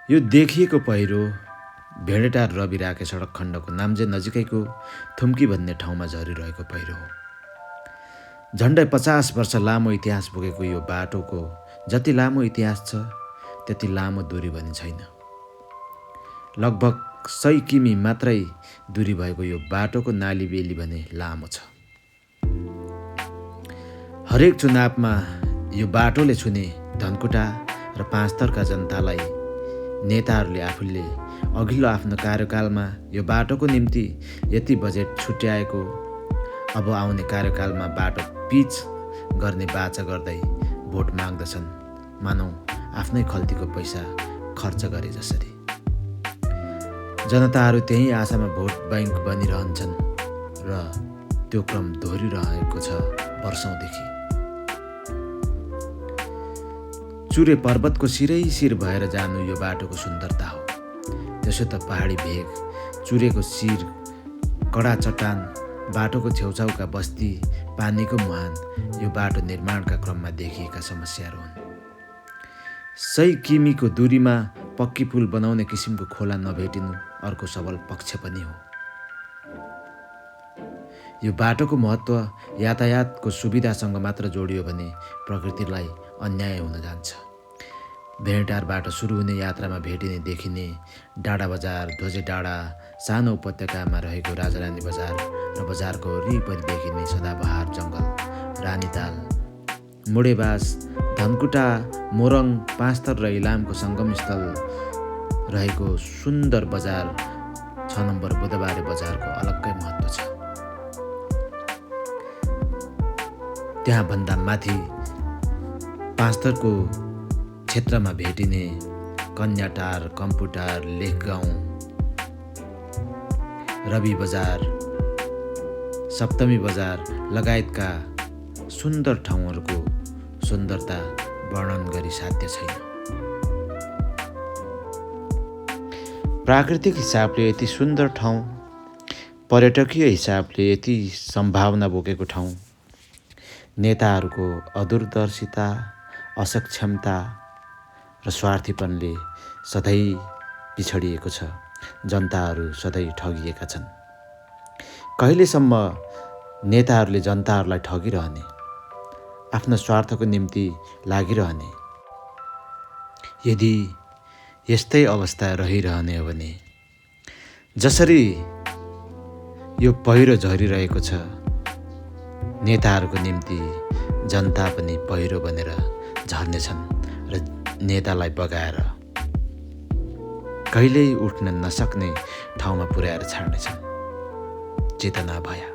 यो देखिएको पहिरो भेडेटार रवि राके सडक खण्डको नाम्जे नजिकैको थुम्की भन्ने ठाउँमा झरिरहेको पहिरो हो। झन्डै 50 वर्ष लामो इतिहास बोकेको यो बाटोको जति लामो इतिहास छ त्यति लामो दूरी भने छैन। लगभग 100 किमी मात्रै दूरी भएको यो बाटोको नाली बेली भने लामो छ। हरेक चुनावमा यो बाटोले छुने धनकुटा र पाँचथरका जनतालाई नेताहरूले आफूले अघिल्लो आफ्नो कार्यकालमा यो बाटोको निम्ति यति बजेट छुट्याएको, अब आउने कार्यकालमा बाटो पिच गर्ने बाचा गर्दै भोट माग्दछन्, मानौ आफ्नै खल्तीको पैसा खर्च गरे जसरी। जनताहरू त्यही आशामा भोट बैंक बनिरहन्छन् र त्यो क्रम दोहोरिरहेको छ वर्षौँदेखि। चुरे पर्वतको सिरै सिर भएर जानु यो बाटोको सुन्दरता हो। त्यसो त पहाडी भेग, चुरेको सिर, कडा चट्टान, बाटोको छेउछाउका बस्ती, पानीको मुहान यो बाटो निर्माणका क्रममा देखिएका समस्याहरू हुन्। 100 किमीको दूरीमा पक्की पुल बनाउने किसिमको खोला नभेटिनु अर्को सबल पक्ष पनि हो। यो बाटोको महत्त्व यातायातको सुविधासँग मात्र जोडियो भने प्रकृतिलाई अन्याय हुन जान्छ। भेडेटारबाट सुरु हुने यात्रामा भेटिने देखिने डाँडा बजार, ध्वजे डाँडा, सानो उपत्यकामा रहेको राजारानी बजार र बजारको वरिपरि देखिने सदाबहार जङ्गल, रानीताल, मुडेबास, धनकुटा, मोरङ, पाँचथर र इलामको सङ्गमस्थल रहेको सुन्दर बजार 6 नम्बर बुधबारे बजारको अलग्गै महत्त्व छ। त्यहाँभन्दा माथि पाँचथरको क्षेत्रमा भेटिने कन्याटार, कम्पुटार, लेखगाउँ, रवि बजार, सप्तमी बजार लगायतका सुन्दर ठाउँहरूको सुन्दरता वर्णन गरी साध्य छैन। प्राकृतिक हिसाबले यति सुन्दर ठाउँ, पर्यटकीय हिसाबले यति सम्भावना बोकेको ठाउँ, नेताहरूको अदूरदर्शिता, असक्षमता र स्वार्थीपनले सधैँ पिछडिएको छ। जनताहरू सधैँ ठगिएका छन्। कहिलेसम्म नेताहरूले जनताहरूलाई ठगिरहने, आफ्नो स्वार्थको निम्ति लागिरहने? यदि यस्तै अवस्था रहिरहने हो भने जसरी यो पहिरो झरिरहेको छ, नेताहरूको निम्ति जनता पनि पहिरो बनेर झर्नेछन् र नेतालाई बगाएर कहिल्यै उठ्न नसक्ने ठाउँमा पुर्याएर छाड्नेछन्। चेतना भया।